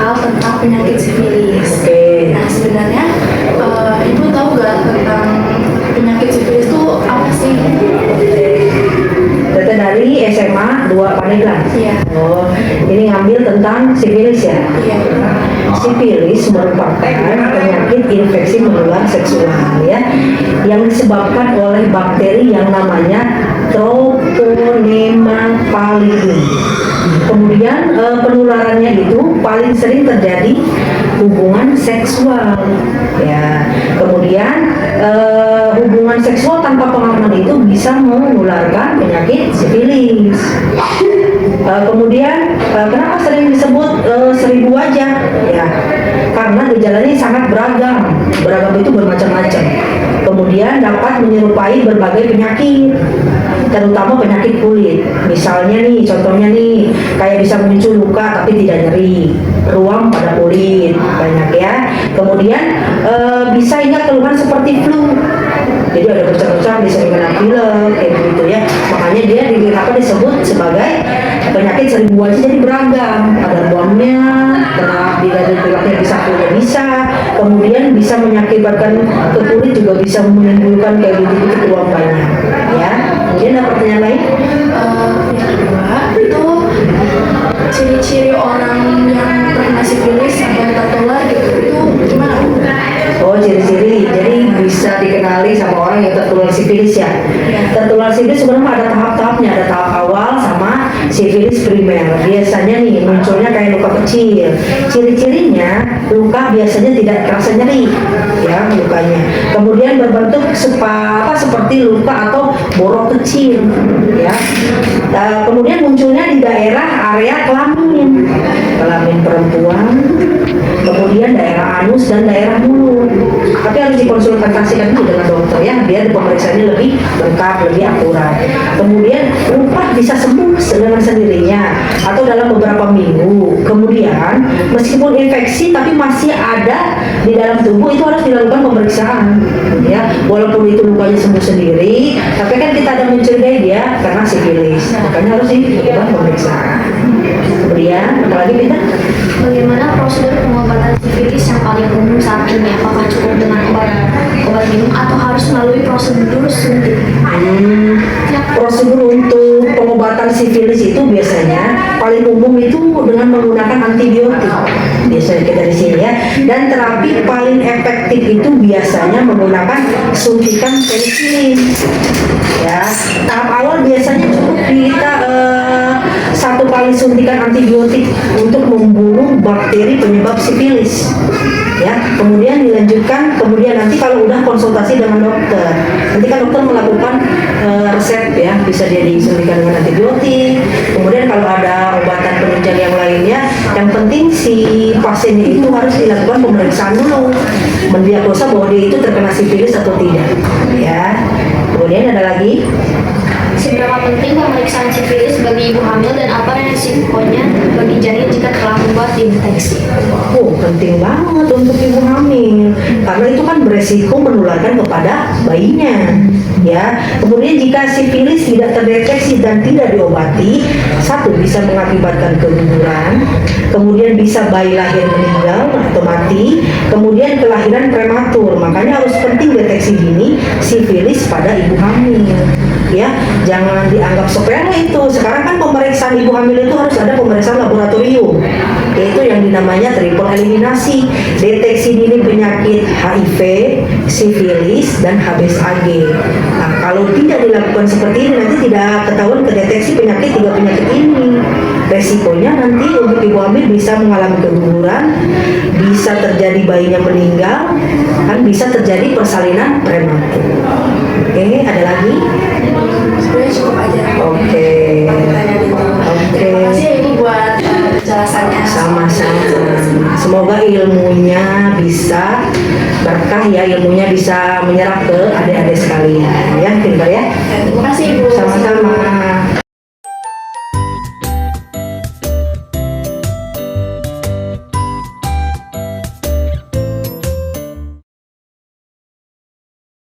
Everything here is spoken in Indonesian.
hal tentang penyakit sifilis. Oke. Nah sebenarnya ibu tahu nggak tentang penyakit sifilis itu apa sih? Data dari SMA 2 Pandeglang. Iya. Oh, ini ngambil tentang sifilis ya. Iya. Sifilis merupakan penyakit infeksi menular seksual ya, yang disebabkan oleh bakteri yang namanya Treponema pallidum. Kemudian penularannya itu paling sering terjadi hubungan seksual ya. Kemudian hubungan seksual tanpa pengalaman itu bisa menularkan penyakit sifilis. Kemudian kenapa sering disebut 1000 wajah ya, karena gejalanya sangat beragam itu bermacam-macam. Kemudian dapat menyerupai berbagai penyakit, terutama penyakit kulit. Misalnya nih, contohnya nih, kayak bisa muncul luka tapi tidak nyeri, ruam pada kulit, banyak ya. Kemudian bisa hingga keluhan seperti flu. Jadi ada bercak-bercak, bisa kena pilek, kayak gitu ya. Makanya dia disebut sebagai penyakit 1000 wajah, jadi beragam. Ada ruamnya, kena di pileknya bisa, flu bisa. Kemudian bisa mengakibatkan ke kulit, juga bisa menimbulkan kayak gitu ruam banyak ya. Kemudian ada pertanyaan lain? Yang kedua itu ciri-ciri orang yang terkena sifilis sampai tertular gitu itu gimana? Oh, ciri-ciri. Jadi bisa dikenali sama orang yang tertular sifilis ya. Tertular sifilis sebenarnya ada tahap-tahapnya, ada tahap awal sama sifilis primer. Biasanya nih munculnya kayak luka kecil. Ciri-cirinya luka biasanya tidak terasa nyeri ya lukanya. Kemudian berbentuk seperti luka atau borok kecil ya. Kemudian munculnya di daerah area kelamin perempuan, kemudian daerah anus dan daerah mulut. Tapi harus dikonsultasikan dulu dengan dokter ya, biar pemeriksaannya lebih lengkap, lebih akurat. Kemudian luka bisa sembuh dengan sendirinya atau dalam beberapa minggu. Kemudian meskipun infeksi tapi masih ada di dalam tubuh, itu harus dilakukan pemeriksaan ya. Walaupun itu lukanya sembuh sendiri, tapi kan kita ada mencurigai dia karena sifilis, makanya harus dilakukan pemeriksaan. Kemudian apalagi kita? Bagaimana prosedur pengobatan sifilis yang paling umum saat ini? Apakah cukup dengan obat minum atau harus melalui prosedur suntik? Prosedur untuk pengobatan sifilis itu biasanya paling umum itu dengan menggunakan antibiotik. Biasanya kita di sini ya. Dan terapi paling efektif itu biasanya menggunakan suntikan penisilin. Ya, tahap awal biasanya cukup kita 1 kali suntikan antibiotik untuk membunuh bakteri penyebab sifilis. Ya, kemudian dilanjutkan, kemudian nanti kalau udah konsultasi dengan dokter, nanti kan dokter melakukan resep ya, bisa dia disuntikan dengan antibiotik. Kemudian kalau ada obatan penunjang yang lainnya, yang penting si pasiennya itu harus dilakukan pemeriksaan dulu, mendiagnosa bahwa dia itu terkena sifilis atau tidak. Ya, kemudian ada lagi. Seberapa penting pemeriksaan sifilis bagi ibu hamil dan apa resikonya bagi janin jika telah membuat dideteksi? Oh, penting banget untuk ibu hamil karena itu kan beresiko menularkan kepada bayinya ya. Kemudian jika sifilis tidak terdeteksi dan tidak diobati, 1 bisa mengakibatkan keguguran, kemudian bisa bayi lahir meninggal atau mati, kemudian kelahiran prematur. Makanya harus penting deteksi dini sifilis pada ibu hamil ya. Jangan dianggap sepele itu. Sekarang kan pemeriksaan ibu hamil itu harus ada pemeriksaan laboratorium, yaitu yang dinamanya triple eliminasi, deteksi dini penyakit HIV, sifilis, dan HBsAg. Nah, kalau tidak dilakukan seperti ini, nanti tidak ketahuan kedeteksi penyakit 3 penyakit ini. Resikonya nanti untuk ibu hamil bisa mengalami keguguran, bisa terjadi bayinya meninggal, kan bisa terjadi persalinan prematur. Oke, ada lagi? Sebenarnya cukup aja. Oke. Terima kasih ibu buat penjelasannya. Sama-sama. Semoga ilmunya bisa berkah ya, ilmunya bisa menyerap ke adik-adik sekalian ya, pintar ya. Terima kasih ibu. Sama-sama.